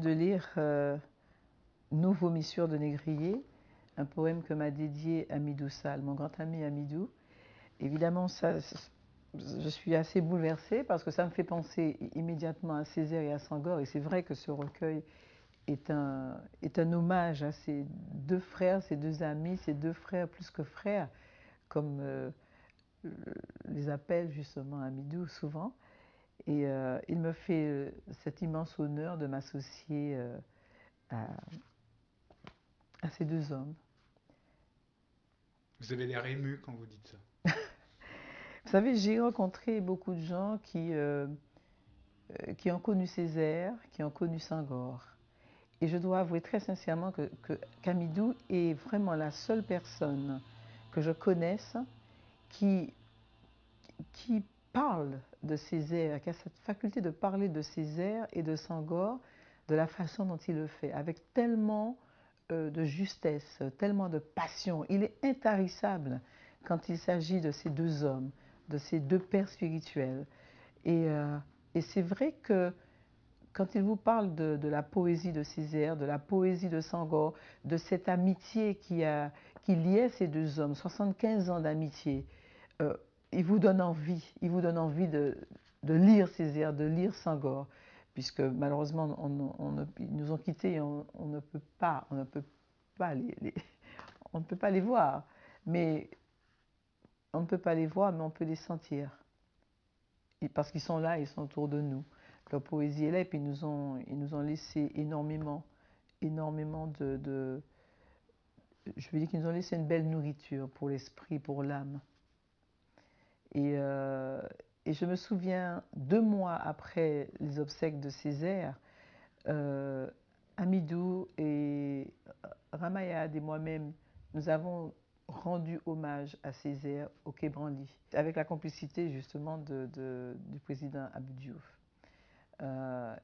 De lire Nos vomissures de négrier, un poème que m'a dédié Hamidou Sall, mon grand ami Hamidou. Évidemment, je suis assez bouleversée parce que ça me fait penser immédiatement à Césaire et à Senghor. Et c'est vrai que ce recueil est un hommage à ces deux frères, ces deux amis, ces deux frères plus que frères, comme les appelle justement Hamidou souvent. Et il me fait cet immense honneur de m'associer à, à ces deux hommes. Vous avez l'air ému quand vous dites ça. Vous savez, j'ai rencontré beaucoup de gens qui ont connu Césaire, qui ont connu Senghor. Et je dois avouer très sincèrement qu'Hamidou est vraiment la seule personne que je connaisse qui, qui parle de Césaire, qui a cette faculté de parler de Césaire et de Senghor de la façon dont il le fait, avec tellement de justesse, tellement de passion. Il est intarissable quand il s'agit de ces deux hommes, de ces deux pères spirituels. Et, euh, et c'est vrai que quand il vous parle de la poésie de Césaire, de la poésie de Senghor, de cette amitié qui liait ces deux hommes, 75 ans d'amitié, euh, il vous donne envie de lire Césaire, de lire Senghor, puisque malheureusement ils nous ont quittés et on ne peut pas, on ne peut pas les voir, mais on ne peut pas les voir, mais on peut les sentir, et parce qu'ils sont là, ils sont autour de nous. Leur poésie est là, et puis ils nous ont laissé énormément je veux dire qu'ils nous ont laissé une belle nourriture pour l'esprit, pour l'âme. Et, euh, et je me souviens, 2 mois après les obsèques de Césaire, euh, Hamidou et Ramayad et moi-même, nous avons rendu hommage à Césaire au Quai Branly, avec la complicité justement du président Abdou Diouf.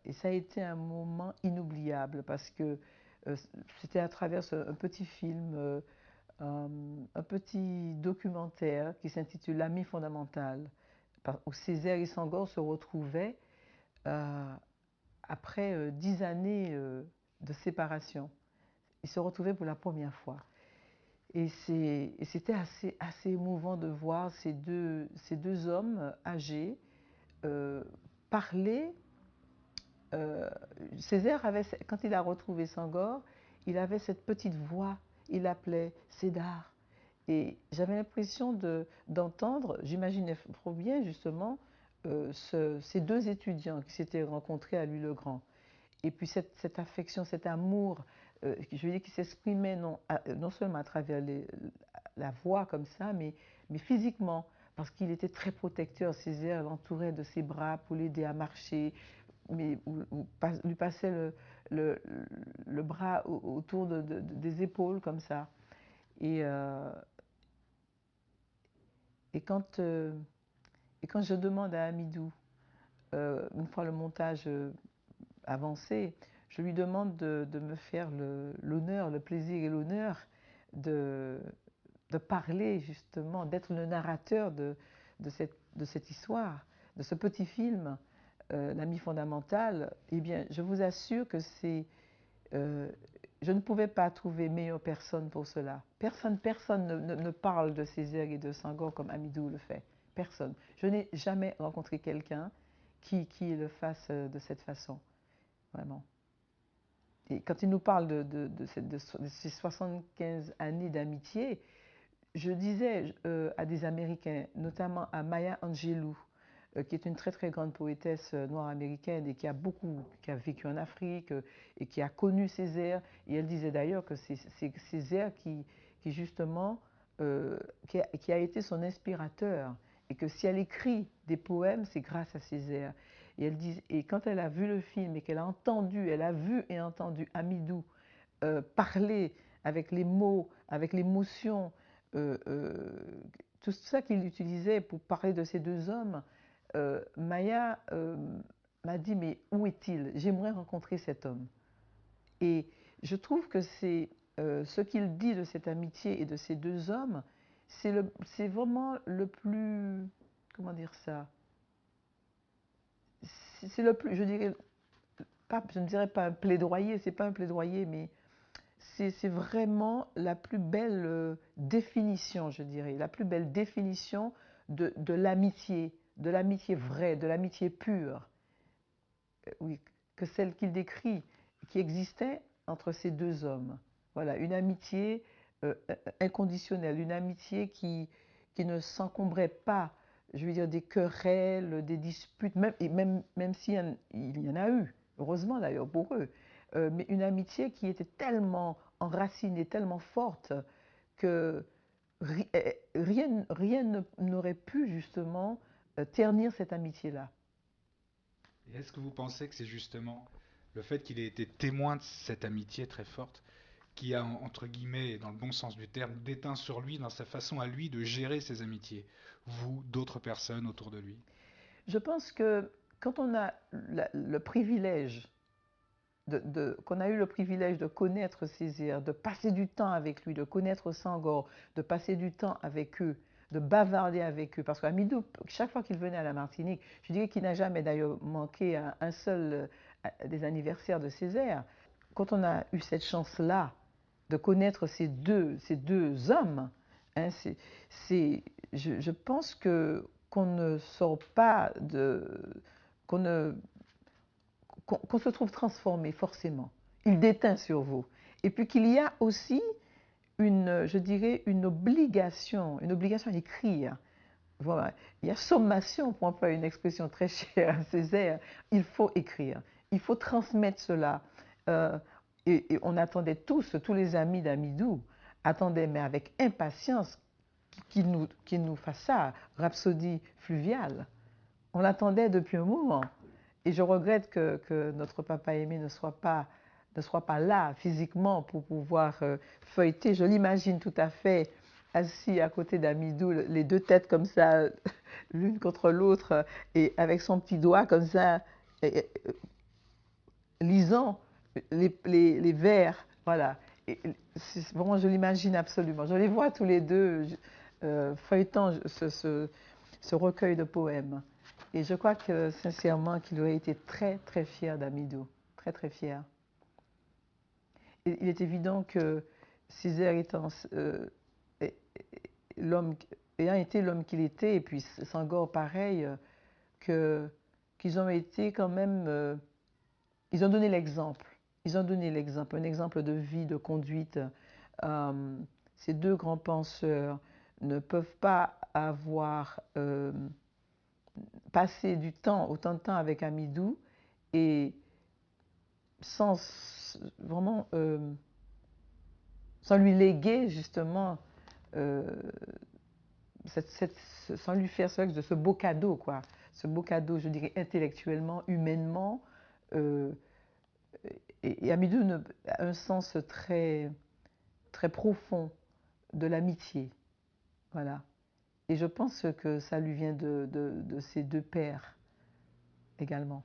Et ça a été un moment inoubliable parce que c'était à travers un petit film, un petit documentaire qui s'intitule L'ami fondamental, où Césaire et Senghor se retrouvaient euh, après 10 années de séparation. Ils se retrouvaient pour la première fois. Et c'était assez émouvant de voir ces deux hommes âgés euh, parler. euh, Césaire avait, quand il a retrouvé Senghor, il avait cette petite voix, il l'appelait Cédar. Et j'avais l'impression d'entendre, j'imaginais trop bien justement, ces deux étudiants qui s'étaient rencontrés à Louis-le-Grand. Et puis cette affection, cet amour, je veux dire, qui s'exprimait non seulement à travers la voix comme ça, mais physiquement, parce qu'il était très protecteur. Césaire l'entourait de ses bras pour l'aider à marcher, mais lui passait le, le bras autour des épaules comme ça. Et, euh, et, quand, euh, et quand je demande à Hamidou, une fois le montage avancé, je lui demande de me faire l'honneur, le plaisir et l'honneur de, de parler justement, d'être le narrateur de cette histoire, de ce petit film, L'ami fondamental. Eh bien, je vous assure que euh, je ne pouvais pas trouver meilleure personne pour cela. Personne ne parle de Césaire et de Senghor comme Hamidou le fait. Personne. Je n'ai jamais rencontré quelqu'un qui le fasse de cette façon, vraiment. Et quand il nous parle de ces 75 années d'amitié, je disais à des Américains, notamment à Maya Angelou, qui est une très très grande poétesse noire américaine et qui a vécu en Afrique et qui a connu Césaire. Et elle disait d'ailleurs que c'est Césaire qui justement, qui a été son inspirateur et que si elle écrit des poèmes, c'est grâce à Césaire. Et quand elle a vu le film et qu'elle a entendu, elle a vu et entendu Hamidou parler avec les mots, avec l'émotion, euh, euh, tout ça qu'il utilisait pour parler de ces deux hommes, Maya m'a dit, mais où est-il? J'aimerais rencontrer cet homme. Et je trouve que c'est ce qu'il dit de cette amitié et de ces deux hommes, c'est vraiment le plus, comment dire ça, c'est le plus, je dirais, je ne dirais pas un plaidoyer, c'est pas un plaidoyer, mais c'est vraiment la plus belle définition, je dirais, la plus belle définition de l'amitié vraie, de l'amitié pure, oui, que celle qu'il décrit, qui existait entre ces deux hommes. Voilà, une amitié inconditionnelle, une amitié qui ne s'encombrait pas, je veux dire, des querelles, des disputes, même s'il y en a eu, heureusement d'ailleurs pour eux, mais une amitié qui était tellement enracinée, tellement forte que rien n'aurait pu justement ternir cette amitié-là. Et est-ce que vous pensez que c'est justement le fait qu'il ait été témoin de cette amitié très forte qui a, entre guillemets, dans le bon sens du terme, déteint sur lui dans sa façon à lui de gérer ses amitiés, vous, d'autres personnes autour de lui? Je pense que quand on a le privilège qu'on a eu le privilège de connaître Césaire, de passer du temps avec lui, de connaître Senghor, de passer du temps avec eux, de bavarder avec eux. Parce qu'Amidou, chaque fois qu'il venait à la Martinique, je dirais qu'il n'a jamais d'ailleurs manqué à un seul des anniversaires de Césaire. Quand on a eu cette chance-là de connaître ces deux hommes, hein, je pense qu'on ne sort pas qu'on ne qu'on se trouve transformé forcément. Il déteint sur vous. Et puis qu'il y a aussi je dirais, une obligation à écrire. Voilà. Il y a sommation, pour employer une expression très chère à Césaire, il faut écrire, il faut transmettre cela. Euh, et on attendait tous les amis d'Amidou, attendaient, mais avec impatience, qu'il nous fasse ça, Rhapsodie fluviale. On l'attendait depuis un moment. Et je regrette que notre papa aimé ne soit pas là physiquement pour pouvoir feuilleter. Je l'imagine tout à fait assis à côté d'Amidou, les deux têtes comme ça, l'une contre l'autre, et avec son petit doigt comme ça, lisant les vers. Voilà. Vraiment, je l'imagine absolument. Je les vois tous les deux feuilletant ce recueil de poèmes. Et je crois que, sincèrement, qu'il aurait été très, très fier d'Amidou. Très, très fier. Et il est évident que Césaire ayant été l'homme qu'il était, et puis Senghor pareil, qu'ils ont été quand même... ils ont donné l'exemple. Ils ont donné l'exemple, un exemple de vie, de conduite. Ces deux grands penseurs ne peuvent pas avoir passé autant de temps avec Amidou et sans vraiment sans lui léguer justement sans lui faire ce beau cadeau, quoi. Ce beau cadeau, je dirais, intellectuellement, humainement. Et Amidou a un sens très, très profond de l'amitié. Voilà. Et je pense que ça lui vient de ses deux pères également.